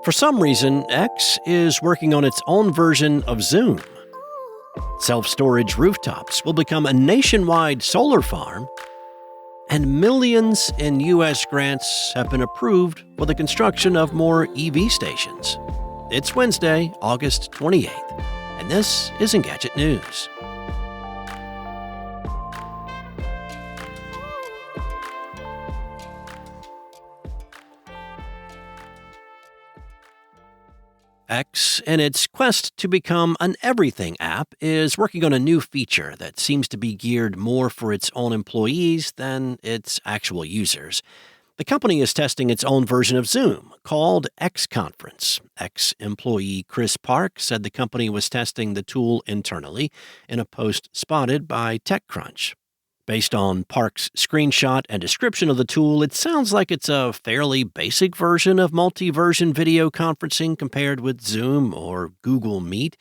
For some reason, X is working on its own version of Zoom. Self-storage rooftops will become a nationwide solar farm, and millions in U.S. grants have been approved for the construction of more EV stations. It's Wednesday, August 28th, and this is Engadget News. X, in its quest to become an everything app, is working on a new feature that seems to be geared more for its own employees than its actual users. The company is testing its own version of Zoom, called X Conference. Ex-employee Chris Park said the company was testing the tool internally in a post spotted by TechCrunch. Based on Park's screenshot and description of the tool, it sounds like it's a fairly basic version of multi-version video conferencing compared with Zoom or Google Meet.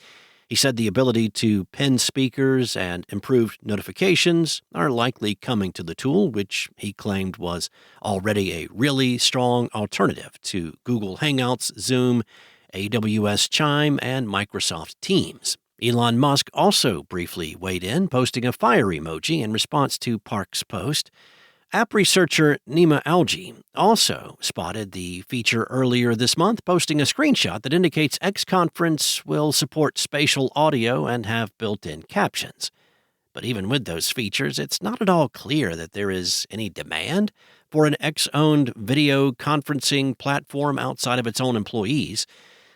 He said the ability to pin speakers and improved notifications are likely coming to the tool, which he claimed was already a really strong alternative to Google Hangouts, Zoom, AWS Chime, and Microsoft Teams. Elon Musk also briefly weighed in, posting a fire emoji in response to Park's post. App researcher Nima Algi also spotted the feature earlier this month, posting a screenshot that indicates X Conference will support spatial audio and have built-in captions. But even with those features, it's not at all clear that there is any demand for an X-owned video conferencing platform outside of its own employees.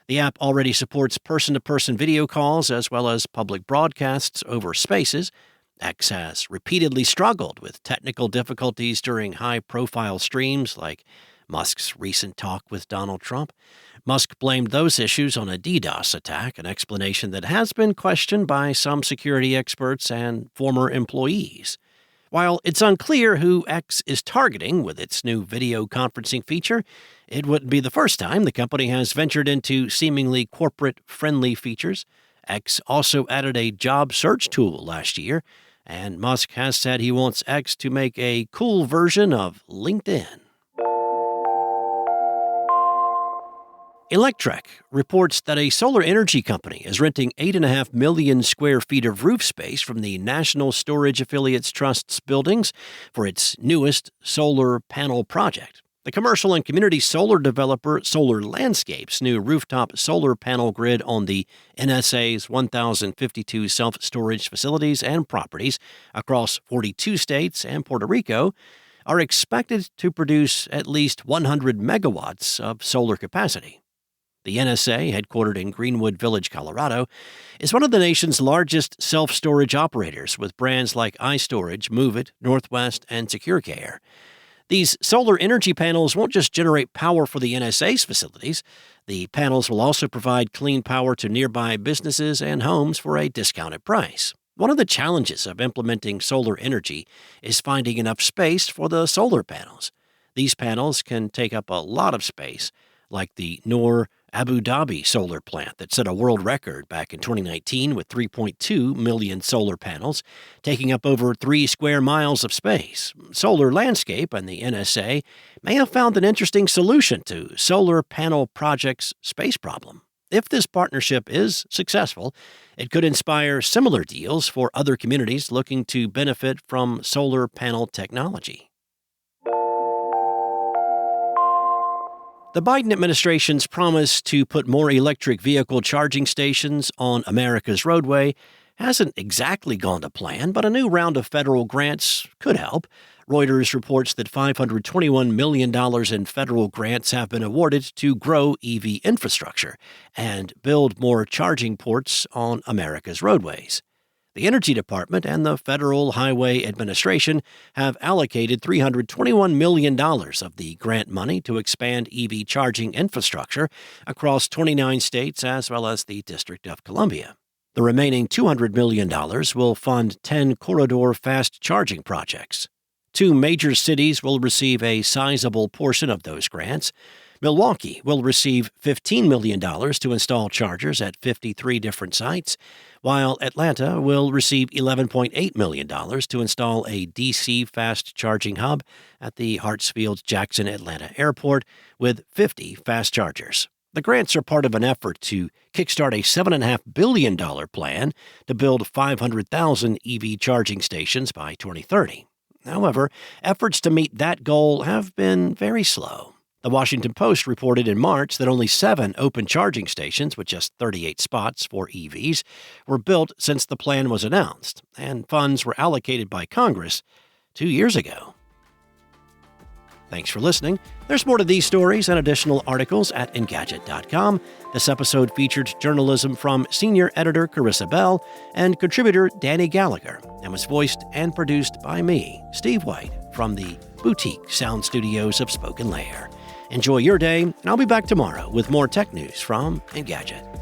The app already supports person-to-person video calls as well as public broadcasts over Spaces. X has repeatedly struggled with technical difficulties during high-profile streams like Musk's recent talk with Donald Trump. Musk blamed those issues on a DDoS attack, an explanation that has been questioned by some security experts and former employees. While it's unclear who X is targeting with its new video conferencing feature, it wouldn't be the first time the company has ventured into seemingly corporate-friendly features. X also added a job search tool last year, and Musk has said he wants X to make a cool version of LinkedIn. Electrek reports that a solar energy company is renting 8.5 million square feet of roof space from the National Storage Affiliates Trust's buildings for its newest solar panel project. The commercial and community solar developer Solar Landscape's new rooftop solar panel grid on the NSA's 1,052 self-storage facilities and properties across 42 states and Puerto Rico are expected to produce at least 100 megawatts of solar capacity. The NSA, headquartered in Greenwood Village, Colorado, is one of the nation's largest self-storage operators with brands like iStorage, MoveIt, Northwest, and SecureCare. These solar energy panels won't just generate power for the NSA's facilities. The panels will also provide clean power to nearby businesses and homes for a discounted price. One of the challenges of implementing solar energy is finding enough space for the solar panels. These panels can take up a lot of space, like the Noor Abu Dhabi solar plant that set a world record back in 2019 with 3.2 million solar panels, taking up over 3 square miles of space. Solar Landscape and the NSA may have found an interesting solution to solar panel projects' space problem. If this partnership is successful, it could inspire similar deals for other communities looking to benefit from solar panel technology. The Biden administration's promise to put more electric vehicle charging stations on America's roadway hasn't exactly gone to plan, but a new round of federal grants could help. Reuters reports that $521 million in federal grants have been awarded to grow EV infrastructure and build more charging ports on America's roadways. The Energy Department and the Federal Highway Administration have allocated $321 million of the grant money to expand EV charging infrastructure across 29 states as well as the District of Columbia. The remaining $200 million will fund 10 corridor fast charging projects. 2 major cities will receive a sizable portion of those grants. Milwaukee will receive $15 million to install chargers at 53 different sites, while Atlanta will receive $11.8 million to install a DC fast charging hub at the Hartsfield-Jackson Atlanta Airport with 50 fast chargers. The grants are part of an effort to kickstart a $7.5 billion plan to build 500,000 EV charging stations by 2030. However, efforts to meet that goal have been very slow. The Washington Post reported in March that only 7 open charging stations, with just 38 spots for EVs, were built since the plan was announced, and funds were allocated by Congress 2 years ago. Thanks for listening. There's more to these stories and additional articles at Engadget.com. This episode featured journalism from senior editor Carissa Bell and contributor Danny Gallagher, and was voiced and produced by me, Steve White, from the boutique sound studios of Spoken Layer. Enjoy your day, and I'll be back tomorrow with more tech news from Engadget.